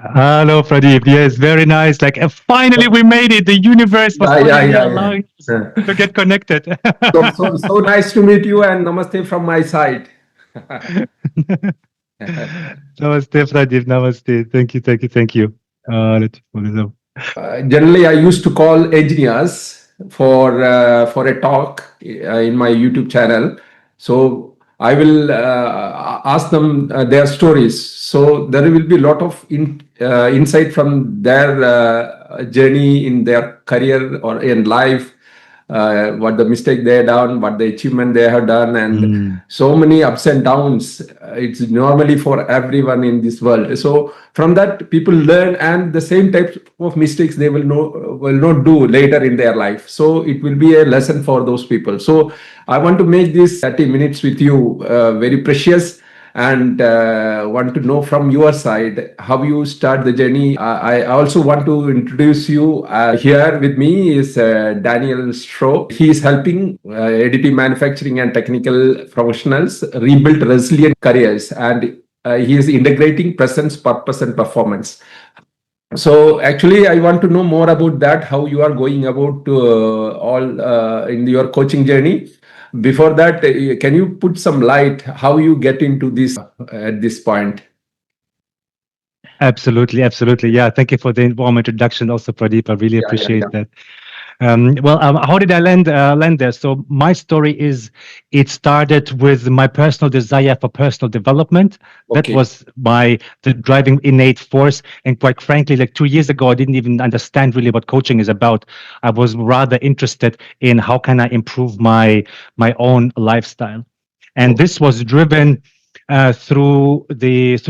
Hello, Pradeep. Yes, very nice. Like, finally, we made it. The universe was Yeah, yeah, finally yeah, yeah. allowing us Uh, to get connected. so nice to meet you and namaste from my side. Namaste, Pradeep. Namaste. Thank you, thank you, thank you. Let's pull this up. Generally, I used to call engineers for a talk in my YouTube channel. So I will ask them their stories. So there will be a lot of insight from their journey in their career or in life, what the mistake they have done, what the achievement they have done, and Mm. so many ups and downs. It's normally for everyone in this world. So from that, people learn, and the same types of mistakes they will not do later in their life. So it will be a lesson for those people. So I want to make this 30 minutes with you very precious, and want to know from your side how you start the journey. I also want to introduce you. Here with me is Daniel Stroh. He is helping additive manufacturing and technical professionals rebuild resilient careers, and he is integrating presence, purpose, and performance. So actually, I want to know more about that, how you are going about all in your coaching journey. Before that, can you put some light how you get into this at this point? Absolutely, absolutely. Yeah, thank you for the warm introduction, also, Pradeep. I really Yeah, yeah, appreciate yeah. that. How did I land there? So my story is, it started with my personal desire for personal development. That Okay. was the driving innate force. And quite frankly, like 2 years ago, I didn't even understand really what coaching is about. I was rather interested in how can I improve my own lifestyle, and Okay. this was driven through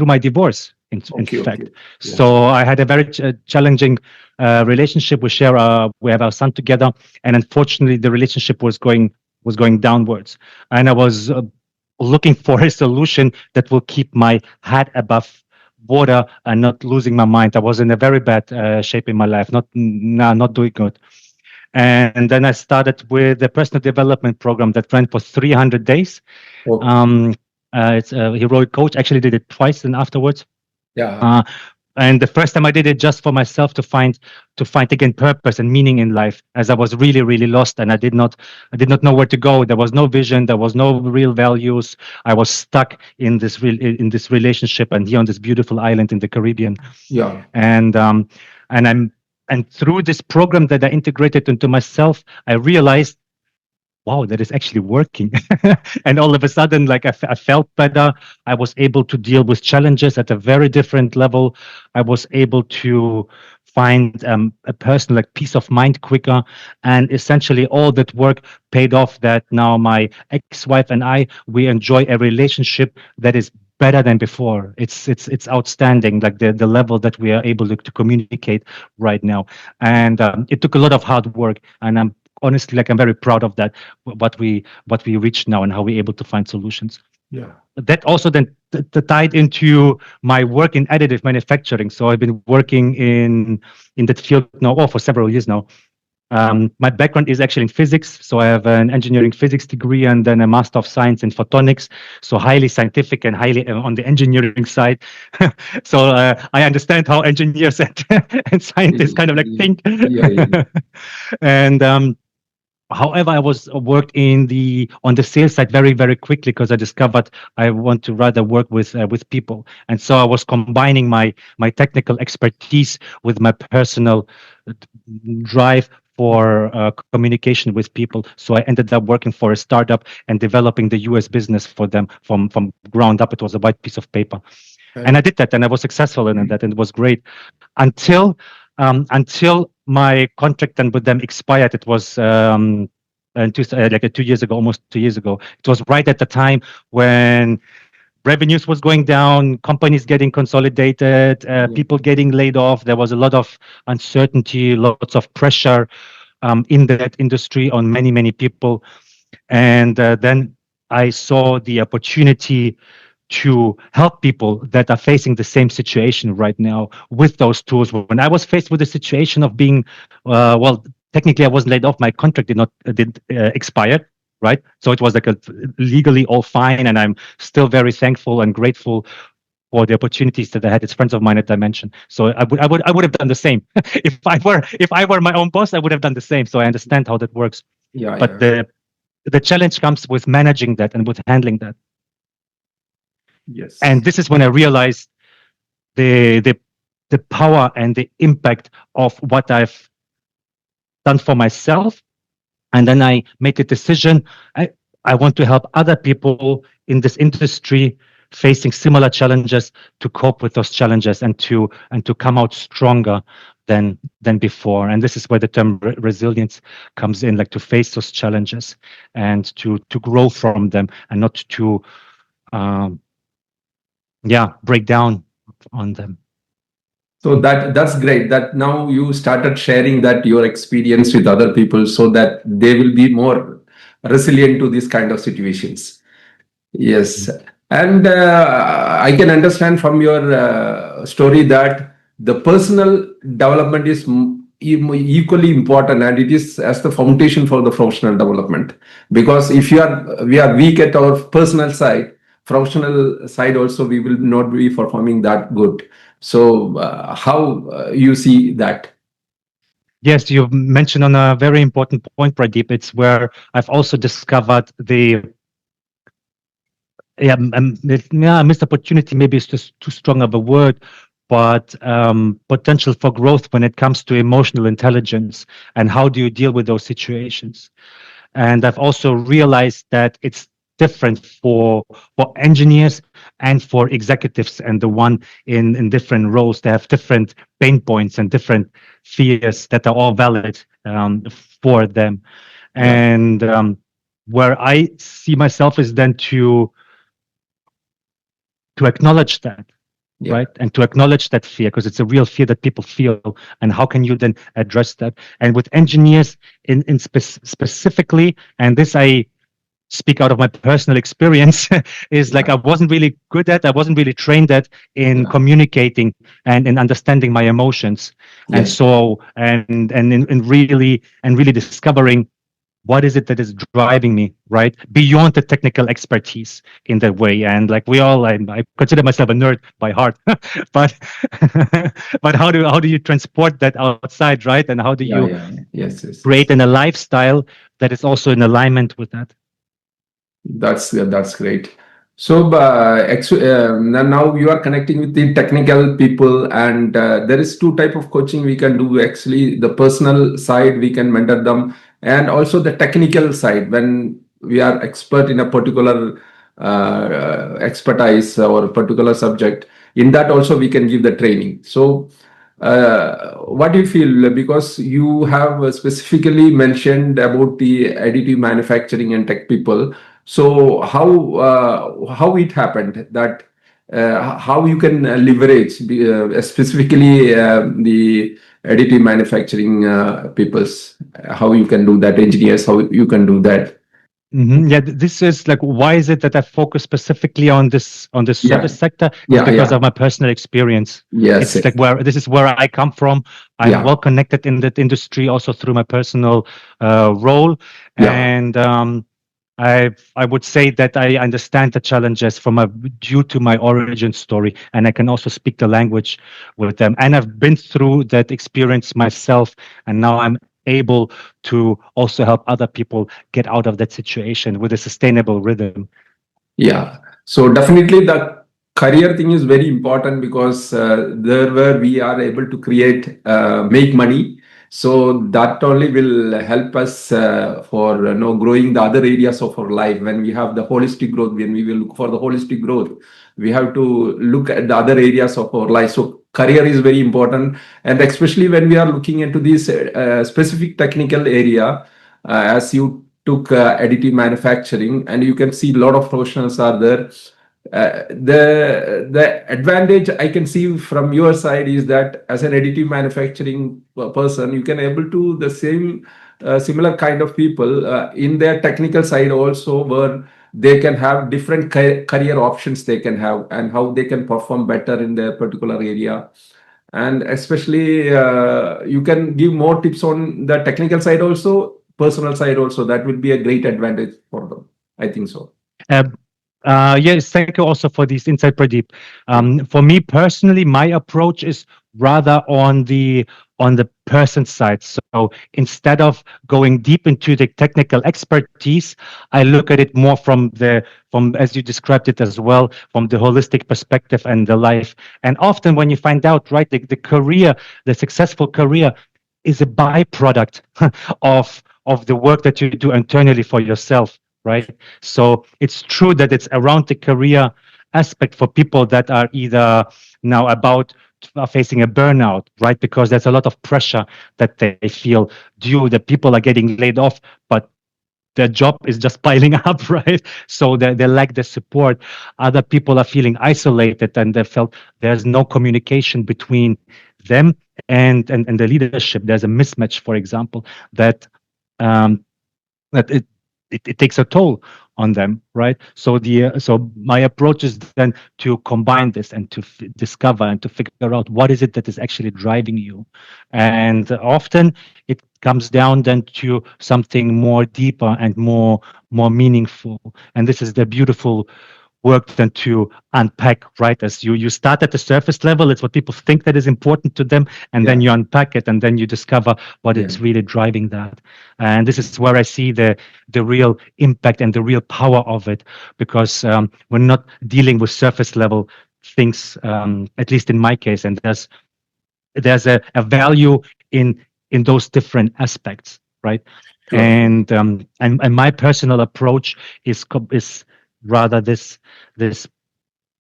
my divorce. In Okay. Okay. fact, Yeah. so I had a very challenging relationship. We have our son together, and unfortunately, the relationship was going downwards. And I was looking for a solution that will keep my head above water and not losing my mind. I was in a very bad shape in my life, not doing good. And then I started with a personal development program that ran for 300 days. Okay. Um, it's a heroic coach. Actually, did it twice and afterwards. Yeah. Uh, and the first time I did it just for myself to find again purpose and meaning in life, as I was really really lost, and I did not know where to go. There was no vision, there was no real values. I was stuck in this relationship and here on this beautiful island in the Caribbean. Yeah. And and I'm and through this program that I integrated into myself, I realized, wow, that is actually working. And all of a sudden, like I felt better. I was able to deal with challenges at a very different level. I was able to find a personal like peace of mind quicker, and essentially all that work paid off. That now my ex-wife and we enjoy a relationship that is better than before. It's outstanding, like the level that we are able to communicate right now. And it took a lot of hard work, and I'm honestly, like, I'm very proud of that, what we reached now and how we're able to find solutions. Yeah. That also then tied into my work in additive manufacturing. So I've been working in that field now for several years now. My background is actually in physics, so I have an engineering physics degree and then a master of science in photonics, so highly scientific and highly on the engineering side. So I understand how engineers and scientists kind of like think. Yeah. Yeah. And however, I was worked on the sales side very, very quickly because I discovered I want to rather work with people, and so I was combining my technical expertise with my personal uh, drive for communication with people. So I ended up working for a startup and developing the US business for them from ground up. It was a white piece of paper, and I did that, and I was successful in that, and it was great until my contract then with them expired. It was like 2 years ago, almost 2 years ago. It was right at the time when revenues was going down, companies getting consolidated, Yeah. people getting laid off. There was a lot of uncertainty, lots of pressure in that industry on many, many people. And then I saw the opportunity to help people that are facing the same situation right now with those tools. When I was faced with the situation of being, well, technically I wasn't laid off. My contract did expire, right? So it was like legally all fine, and I'm still very thankful and grateful for the opportunities that I had. It's friends of mine that I mentioned. So I would have done the same. If I were my own boss, I would have done the same. So I understand how that works. Yeah, But yeah. the challenge comes with managing that and with handling that. Yes. And this is when I realized the power and the impact of what I've done for myself. And then I made the decision, I want to help other people in this industry facing similar challenges to cope with those challenges and to come out stronger than before. And this is where the term resilience comes in, like to face those challenges and to grow from them and not to break down on them. So that's great that now you started sharing that your experience with other people so that they will be more resilient to these kind of situations. Yes. And I can understand from your story that the personal development is equally important, and it is as the foundation for the professional development. Because if we are weak at our personal side, professional side also we will not be performing that good. So how you see that? Yes, you mentioned on a very important point, Pradeep. It's where I've also discovered the missed opportunity. Maybe it's just too strong of a word, but potential for growth when it comes to emotional intelligence and how do you deal with those situations. And I've also realized that it's different for engineers and for executives, and the one in different roles. They have different pain points and different fears that are all valid for them. Yeah. And where I see myself is then to acknowledge that. Yeah. Right. And to acknowledge that fear, because it's a real fear that people feel. And how can you then address that? And with engineers specifically, and this I speak out of my personal experience, is like I wasn't really good at, I wasn't really trained at in communicating and in understanding my emotions. Yes. And so, and in really discovering what is it that is driving me, right? Beyond the technical expertise in that way. And like we all, I consider myself a nerd by heart, but but how do you transport that outside, right? And how do you Yes. create a lifestyle that is also in alignment with that? That's great. So now you are connecting with the technical people, and there is two type of coaching we can do. Actually, the personal side we can mentor them, and also the technical side when we are expert in a particular expertise or particular subject. In that also we can give the training. So what do you feel? Because you have specifically mentioned about the additive manufacturing and tech people. So how it happened that how you can leverage specifically the additive manufacturing peoples, how you can do that, engineers, how you can do that? Yeah, this is like, why is it that I focus specifically on this service sector? It's because of my personal experience. Yes, it's like this is where I come from. I'm well connected in that industry also through my personal role, and I would say that I understand the challenges due to my origin story, and I can also speak the language with them. And I've been through that experience myself, and now I'm able to also help other people get out of that situation with a sustainable rhythm. Yeah. So definitely the career thing is very important because there where we are able to create, make money. So that only will help us for growing the other areas of our life. When we have the holistic growth, when we will look for the holistic growth, we have to look at the other areas of our life. So career is very important, and especially when we are looking into this specific technical area, as you took additive manufacturing, and you can see a lot of professionals are there. The advantage I can see from your side is that as an additive manufacturing person, you can able to the same similar kind of people in their technical side also, where they can have different career options they can have, and how they can perform better in their particular area. And especially you can give more tips on the technical side also, personal side also. That will be a great advantage for them, I think so. Yes, thank you also for this insight, Pradeep. For me personally, my approach is rather on the person side. So instead of going deep into the technical expertise, I look at it more from as you described it as well, from the holistic perspective and the life. And often when you find out, right, the career, the successful career is a byproduct of the work that you do internally for yourself, right? So it's true that it's around the career aspect for people that are either now about facing a burnout, right? Because there's a lot of pressure that they feel due that people are getting laid off, but their job is just piling up, right? So they lack the support. Other people are feeling isolated and they felt there's no communication between them and the leadership. There's a mismatch, for example, that um, that it takes a toll on them, right? So so my approach is then to combine this and to discover and to figure out what is it that is actually driving you, and often it comes down then to something more deeper and more meaningful. And this is the beautiful work then to unpack, right? As you start at the surface level, it's what people think that is important to them, and then Yeah, you unpack it, and then you discover what yeah, is really driving that. And this is where I see the real impact and the real power of it, because we're not dealing with surface level things, at least in my case, and there's a value in those different aspects, right? sure. And my personal approach is rather this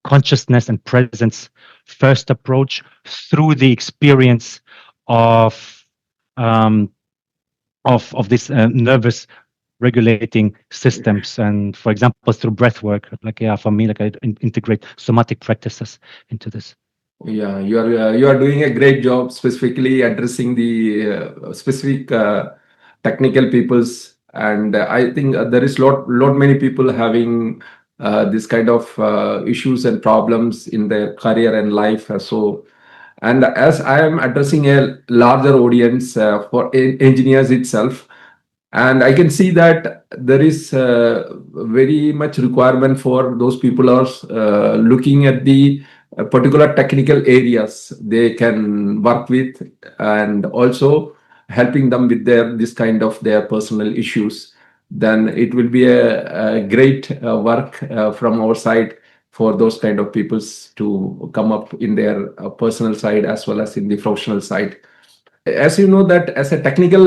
consciousness and presence first approach through the experience of um, of this nervous regulating systems, and for example through breath work, like yeah, for me, like I integrate somatic practices into this. Yeah, you are doing a great job specifically addressing the specific technical peoples, and I think there is lot many people having this kind of issues and problems in their career and life. So, and as I am addressing a larger audience for engineers itself, and I can see that there is very much requirement for those people are looking at the particular technical areas they can work with, and also helping them with this kind of their personal issues. Then it will be a great work from our side for those kind of peoples to come up in their personal side as well as in the professional side. As you know that as a technical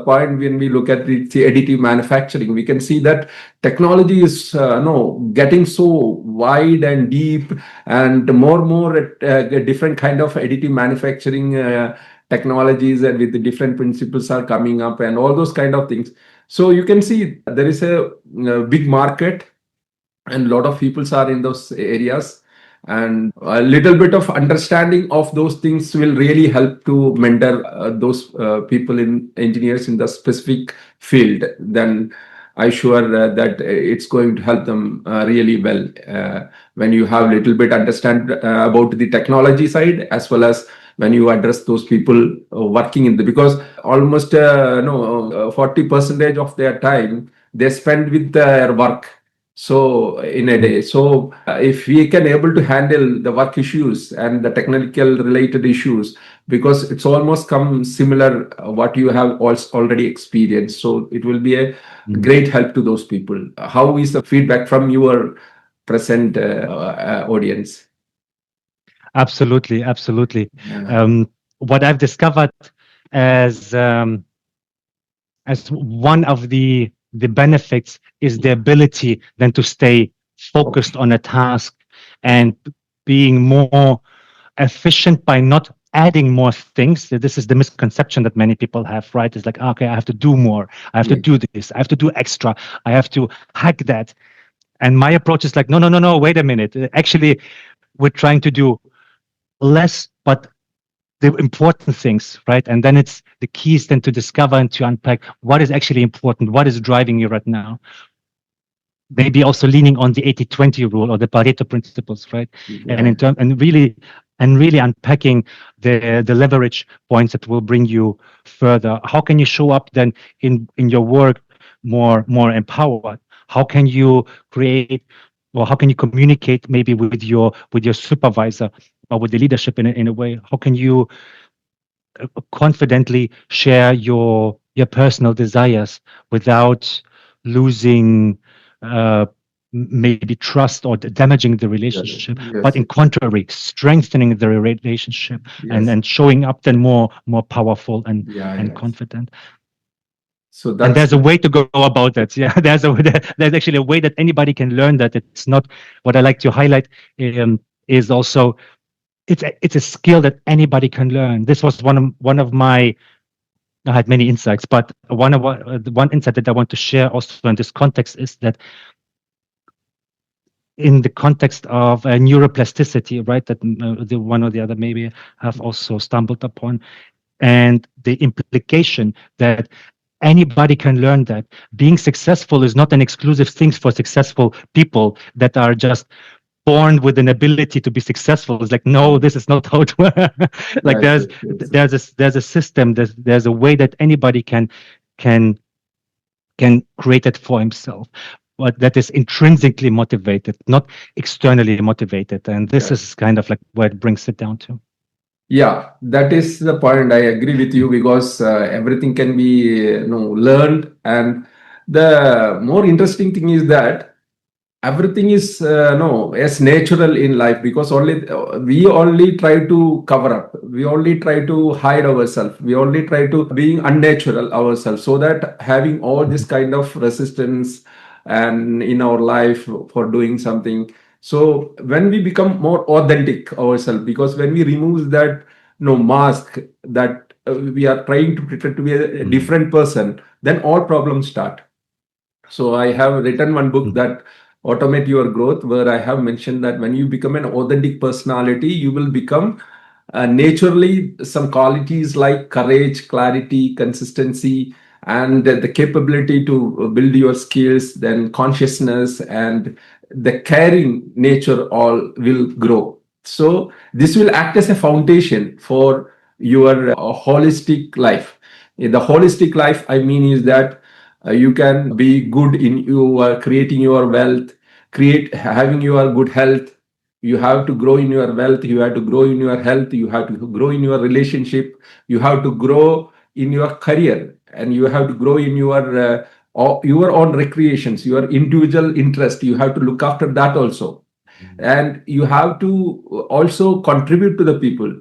point, when we look at the additive manufacturing, we can see that technology is no getting so wide and deep, and more different kind of additive manufacturing technologies and with the different principles are coming up and all those kind of things. So you can see there is a big market, and a lot of people are in those areas, and a little bit of understanding of those things will really help to mentor those people in engineers in the specific field. Then I sure that it's going to help them really well when you have little bit understand about the technology side, as well as when you address those people working in the, because almost no 40% of their time they spend with their work, so in a day. So if we can able to handle the work issues and the technical related issues, because it's almost come similar what you have already experienced, so it will be a great help to those people. How is the feedback from your present audience? Absolutely, absolutely. Yeah. What I've discovered as one of the benefits is the ability then to stay focused on a task and being more efficient by not adding more things. This is the misconception that many people have, right? It's like, okay, I have to do more, I have to Yeah. do this, I have to do extra, I have to hack that. And my approach is like, no, no, no, no, wait a minute. Actually, we're trying to do less, but the important things, right? And then it's the keys then to discover and to unpack what is actually important, what is driving you right now. Maybe also leaning on the 80-20 rule or the Pareto principles, right? And Yeah. and really unpacking the leverage points that will bring you further. How can you show up then in your work more empowered? How can you create or how can you communicate maybe with your supervisor or with the leadership in a way? How can you confidently share your personal desires without losing maybe trust or damaging the relationship, but Yes, in contrary, strengthening the relationship yes, and showing up then more powerful yeah, and yes. confident. So And that's there's a way to go about that. Yeah, there's actually a way that anybody can learn that. It's not what I like to highlight is also it's a skill that anybody can learn. This was one of my I had many insights, but one insight that I want to share also in this context is that in the context of neuroplasticity, right, that the one or the other maybe have also stumbled upon, and the implication that anybody can learn that being successful is not an exclusive thing for successful people that are just born with an ability to be successful. It's like, no, this is not how it works. Like yes, yes, yes. there's a system, there's a way that anybody can create it for himself, but that is intrinsically motivated, not externally motivated. And this Yeah. is kind of like where it brings it down to. Yeah, that is the point. I agree with you because everything can be learned, and the more interesting thing is that everything is no as natural in life because only we only try to cover up, we only try to hide ourselves, we only try to being unnatural ourselves, so that having all this kind of resistance and in our life for doing something. So when we become more authentic ourselves, because when we remove that mask that we are trying to pretend to be a different person, then all problems start. So I have written one book that automate your growth, where I have mentioned that when you become an authentic personality, you will become naturally some qualities like courage, clarity, consistency, and the capability to build your skills, then consciousness and the caring nature all will grow. So this will act as a foundation for your holistic life. In the holistic life, I mean is that you can be good in your creating your wealth, create having your good health. You have to grow in your wealth, you have to grow in your health, you have to grow in your relationship, you have to grow in your career, and you have to grow in your own recreations, your individual interest. You have to look after that also, and you have to also contribute to the people,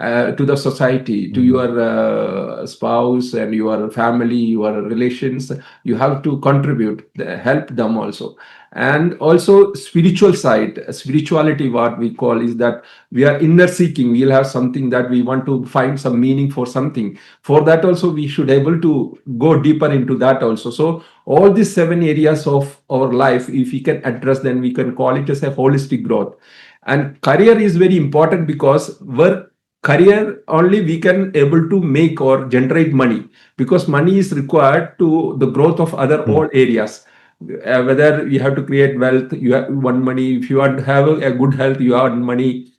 to the society, to your spouse and your family, your relations. You have to contribute, help them also. And also spiritual side, spirituality, what we call is that we are inner seeking. We'll have something that we want to find some meaning for something. For that also, we should able to go deeper into that also. So all these 7 areas of our life, if we can address, then we can call it as a holistic growth. And career is very important because work career only we can able to make or generate money, because money is required to the growth of other all areas. Whether you have to create wealth, you have one money. If you want to have a good health, you have money.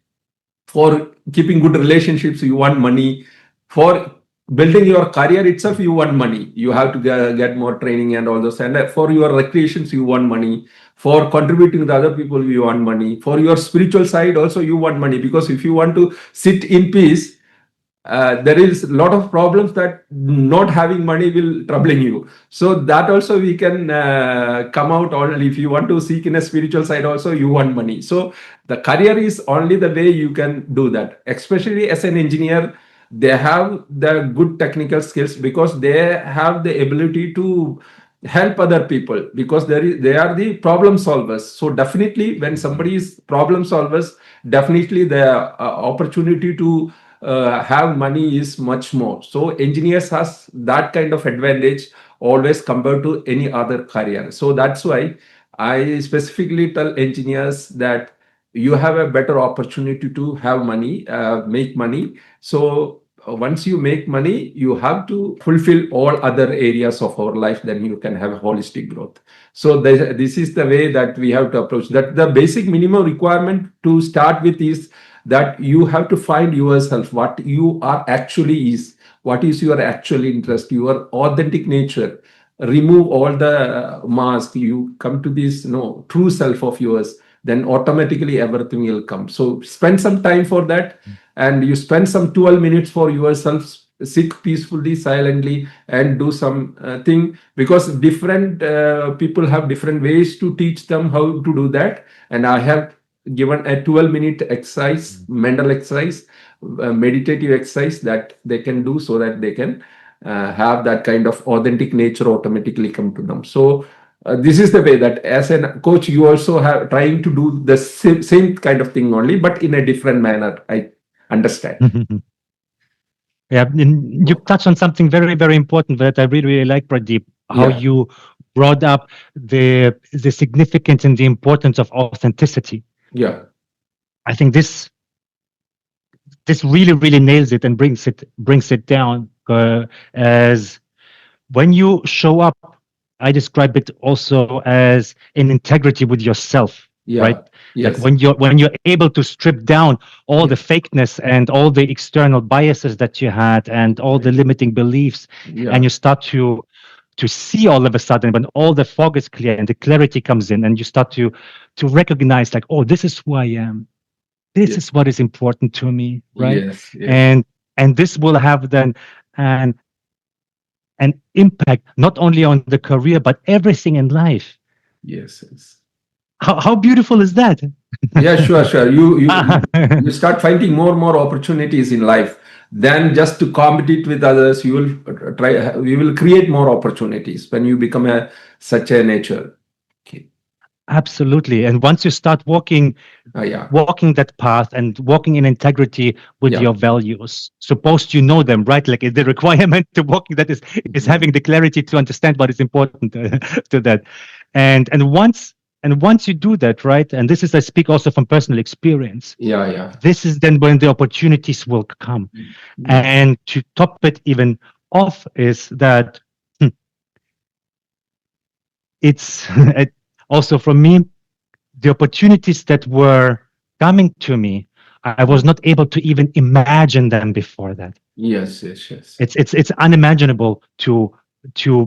For keeping good relationships, you want money. For building your career itself, you want money. You have to get more training and all those. And for your recreations, you want money. For contributing to other people, you want money. For your spiritual side also, you want money, because if you want to sit in peace, there is a lot of problems that not having money will troubling you. So that also we can come out only if you want to seek in a spiritual side also, you want money. So the career is only the way you can do that. Especially as an engineer, they have the good technical skills because they have the ability to help other people, because they are the problem solvers. So definitely when somebody is problem solvers, definitely the opportunity to have money is much more. So engineers has that kind of advantage always compared to any other career. So that's why I specifically tell engineers that you have a better opportunity to have money, make money. So once you make money, you have to fulfill all other areas of our life, then you can have a holistic growth. So this is the way that we have to approach that. The basic minimum requirement to start with is that you have to find yourself, what you are actually is, what is your actual interest, your authentic nature, remove all the mask, you come to this true self of yours, then automatically everything will come. So spend some time for that, and you spend some 12 minutes for yourself, sit peacefully, silently, and do some thing, because different people have different ways to teach them how to do that. And I have given a 12-minute exercise, mental exercise, meditative exercise that they can do, so that they can have that kind of authentic nature automatically come to them. So this is the way that as a coach, you also have trying to do the same kind of thing only, but in a different manner. I understand. Yeah, and you touched on something very, very important that I really, really like, Pradeep, how Yeah. you brought up the significance and the importance of authenticity. Yeah. I think this really, really nails it and brings it down, as when you show up, I describe it also as an integrity with yourself. Yeah. Right? Yes. Like when you're able to strip down all the fakeness and all the external biases that you had and all the limiting beliefs, and you start to see all of a sudden, when all the fog is clear and the clarity comes in, and you start to recognize, like, oh, this is who I am. This is what is important to me, right? Yes. Yes. And this will have then an impact not only on the career but everything in life. Yes. Yes. How beautiful is that? Yeah, sure. You start finding more opportunities in life than just to compete with others. You will create more opportunities when you become such a nature. Okay. Absolutely. And once you start walking that path and walking in integrity with your values, suppose you know them, right? Like the requirement to walking that is having the clarity to understand what is important to that. And once you do that, right? And this is, I speak also from personal experience. Yeah. This is then when the opportunities will come. And to top it even off is that it's also for me, the opportunities that were coming to me, I was not able to even imagine them before that. Yes. It's unimaginable to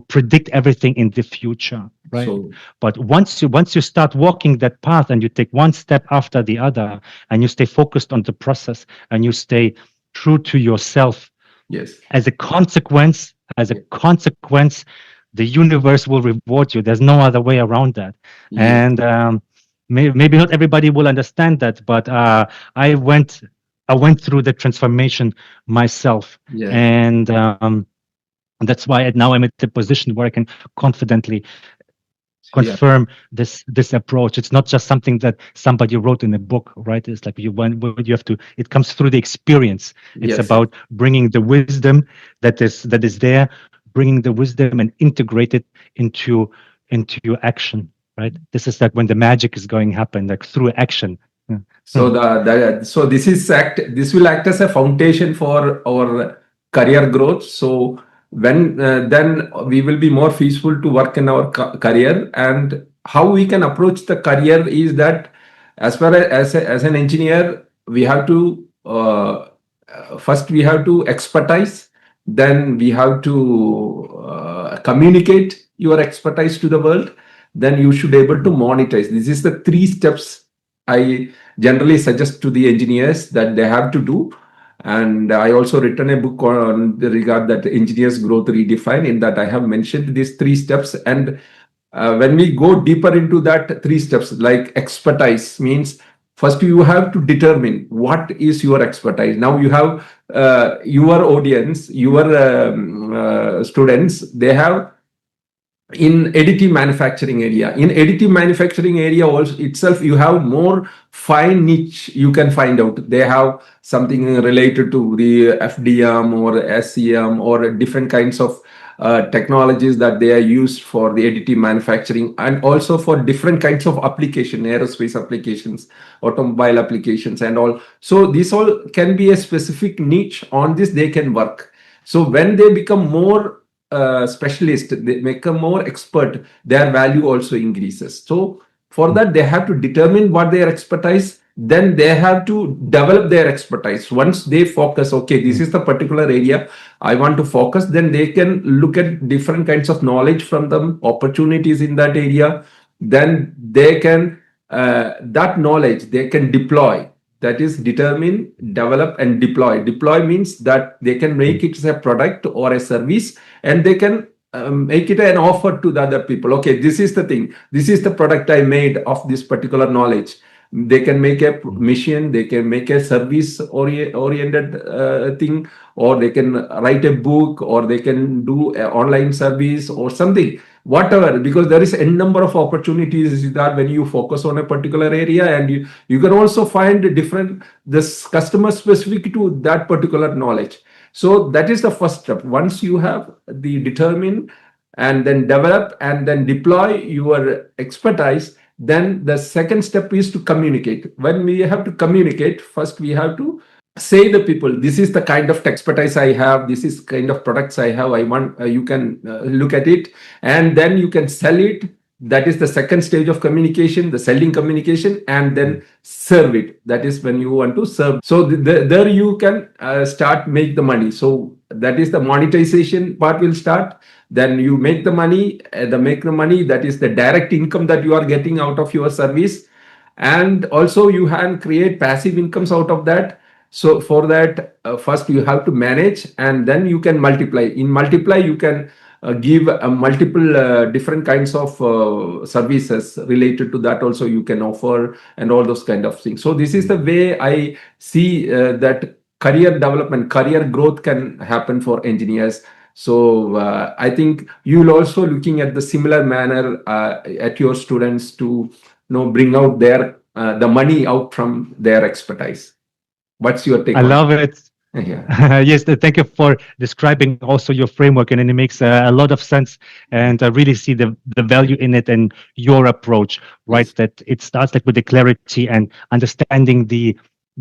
predict everything in the future, right? So, but once you start walking that path and you take one step after the other, and you stay focused on the process and you stay true to yourself, yes. as a consequence, the universe will reward you. There's no other way around that. Yes. And maybe not everybody will understand that, but I went through the transformation myself, and that's why now I'm at the position where I can confidently confirm this approach. It's not just something that somebody wrote in a book, right? It's like you have to. It comes through the experience. It's about bringing the wisdom that is there, bringing the wisdom and integrate it into action. Right? This is like when the magic is going to happen, like through action. So this will act as a foundation for our career growth. So when then we will be more peaceful to work in our career. And how we can approach the career is that, as far as an engineer, we have to first we have to expertise, then we have to communicate your expertise to the world, then you should be able to monetize. This is the 3 steps I generally suggest to the engineers that they have to do. And I also written a book on the regard that engineers growth redefined, in that I have mentioned these 3 steps. And when we go deeper into that 3 steps, like expertise means, first you have to determine what is your expertise. Now you have your audience, your students, they have in additive manufacturing area. In additive manufacturing area also itself, you have more fine niche you can find out. They have something related to the FDM or SCM or different kinds of technologies that they are used for the additive manufacturing, and also for different kinds of application, aerospace applications, automobile applications and all. So this all can be a specific niche. On this they can work. So when they become more specialist, they become more expert, their value also increases. So for that they have to determine what their expertise, then they have to develop their expertise. Once they focus, okay, this is the particular area I want to focus, then they can look at different kinds of knowledge from them, opportunities in that area. Then they can, that knowledge they can deploy. That is determine, develop, and deploy. Deploy means that they can make it as a product or a service, and they can make it an offer to the other people. Okay, this is the thing. This is the product I made of this particular knowledge. They can make a mission, they can make a service oriented thing, or they can write a book, or they can do an online service or something, whatever, because there is a number of opportunities that when you focus on a particular area, and you can also find different, this customer specific to that particular knowledge. So that is the first step. Once you have the determine and then develop and then deploy your expertise, then the second step is to communicate. When we have to communicate, first we have to say the people, this is the kind of expertise I have, this is kind of products I have, I want, you can look at it, and then you can sell it. That is the second stage of communication, the selling communication, and then serve it. That is when you want to serve. So there you can start make the money. So that is the monetization part will start. Then you make the money, that is the direct income that you are getting out of your service. And also you can create passive incomes out of that. So for that, first you have to manage, and then you can multiply. In multiply, you can give multiple different kinds of services related to that also you can offer, and all those kind of things. So this is the way I see that career development, career growth can happen for engineers. So I think you will also looking at the similar manner at your students to bring out their the money out from their expertise. What's your take? I love it. Yeah. Yes, thank you for describing also your framework, and it makes a lot of sense. And I really see the value in it and your approach, right? Yes. That it starts like with the clarity and understanding the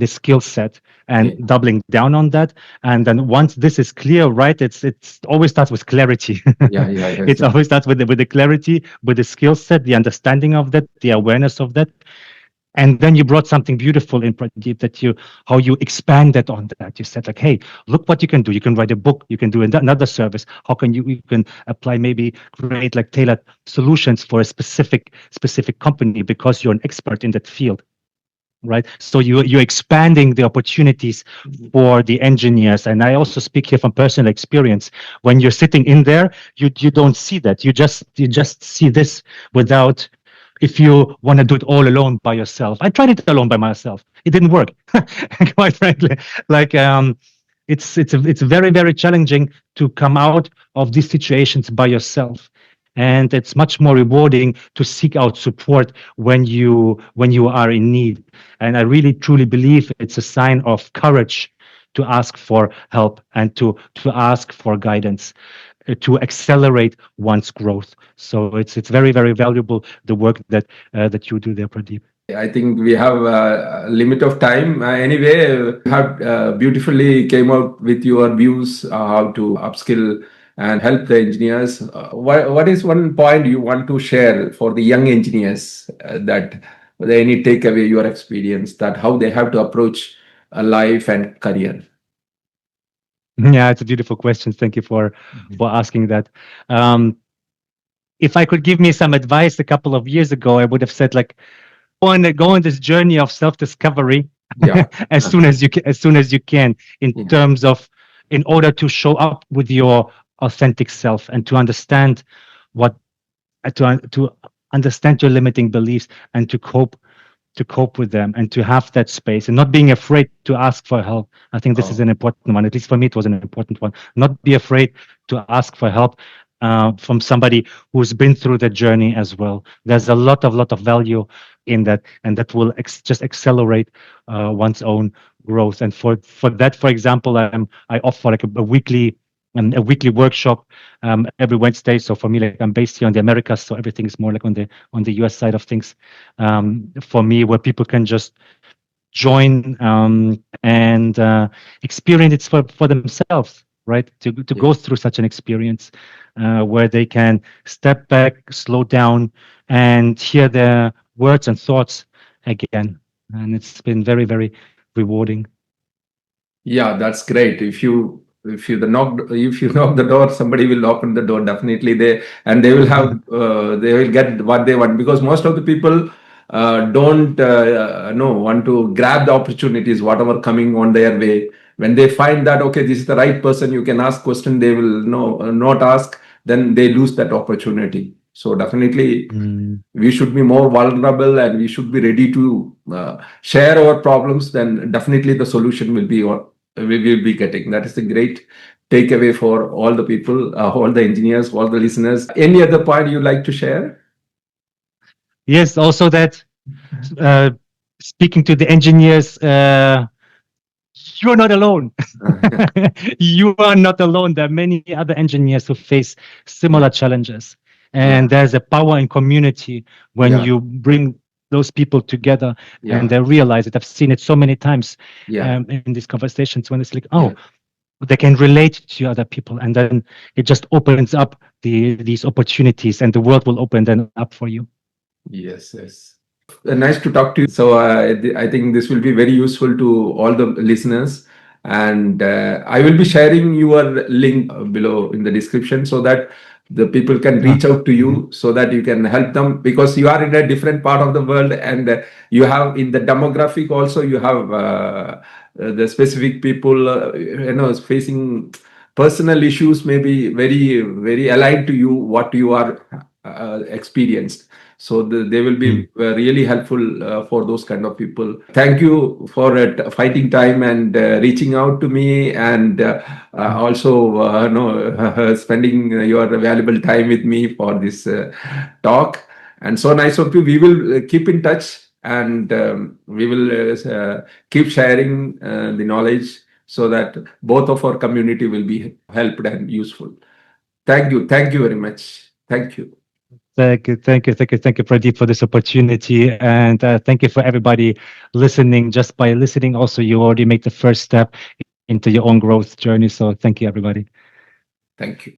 skill set and doubling down on that. And then once this is clear, right? It's always starts with clarity. Yeah. It always starts with the clarity, with the skill set, the understanding of that, the awareness of that. And then you brought something beautiful in Pradeep, that how you expanded on that. You said like, hey, look what you can do. You can write a book. You can do another service. How can you can apply, maybe create like tailored solutions for a specific company because you're an expert in that field, right? So you're expanding the opportunities for the engineers. And I also speak here from personal experience. When you're sitting in there, you don't see that. You just see this without. If you want to do it all alone by yourself, I tried it alone by myself. It didn't work, quite frankly. Like it's very, very challenging to come out of these situations by yourself, and it's much more rewarding to seek out support when you are in need. And I really truly believe it's a sign of courage to ask for help and to ask for guidance, to accelerate one's growth. So it's very, very valuable, the work that you do there, Pradeep. I think we have a limit of time. Anyway, you have beautifully came out with your views how to upskill and help the engineers. What is one point you want to share for the young engineers that any takeaway your experience that how they have to approach a life and career? Yeah, it's a beautiful question. Thank you for asking that. If I could give me some advice a couple of years ago, I would have said like, go on this journey of self-discovery as soon as you can, in terms of, in order to show up with your authentic self and to understand to understand your limiting beliefs and to cope with them, and to have that space and not being afraid to ask for help. I think this is an important one. At least for me, it was an important one. Not be afraid to ask for help from somebody who's been through the journey as well. There's a lot of value in that, and that will just accelerate one's own growth. And for that, for example, I offer like a weekly workshop every Wednesday. So for me, like, I'm based here in the Americas, so everything is more like on the US side of things. For me, where people can just join and experience it for themselves, right? To go through such an experience where they can step back, slow down, and hear their words and thoughts again. and it's been very, very rewarding. Yeah, that's great. If you knock the door, somebody will open the door. Definitely they will have they will get what they want, because most of the people don't know want to grab the opportunities whatever coming on their way. When they find that okay, this is the right person, you can ask question, they will not ask, then they lose that opportunity. So definitely we should be more vulnerable and we should be ready to share our problems. Then definitely the solution will be what we will be getting. That is a great takeaway for all the people, all the engineers, all the listeners. Any other point you like to share? Yes, also that speaking to the engineers, you're not alone. You are not alone. There are many other engineers who face similar challenges. And there's a power in community when you bring those people together and they realize it. I've seen it so many times in these conversations when it's like, oh, they can relate to other people. And then it just opens up these opportunities and the world will open them up for you. Yes, yes. Nice to talk to you. So I think this will be very useful to all the listeners. And I will be sharing your link below in the description so that the people can reach out to you so that you can help them, because you are in a different part of the world and you have in the demographic also, you have the specific people, facing personal issues, maybe very, very aligned to you, what you are experienced. So they will be really helpful for those kind of people. Thank you for finding time and reaching out to me, and also spending your valuable time with me for this talk. And so nice of you. We will keep in touch, and we will keep sharing the knowledge so that both of our community will be helped and useful. Thank you. Thank you very much. Thank you. Thank you, Pradeep, for this opportunity. And thank you for everybody listening. Just by listening, also, you already make the first step into your own growth journey. So thank you, everybody. Thank you.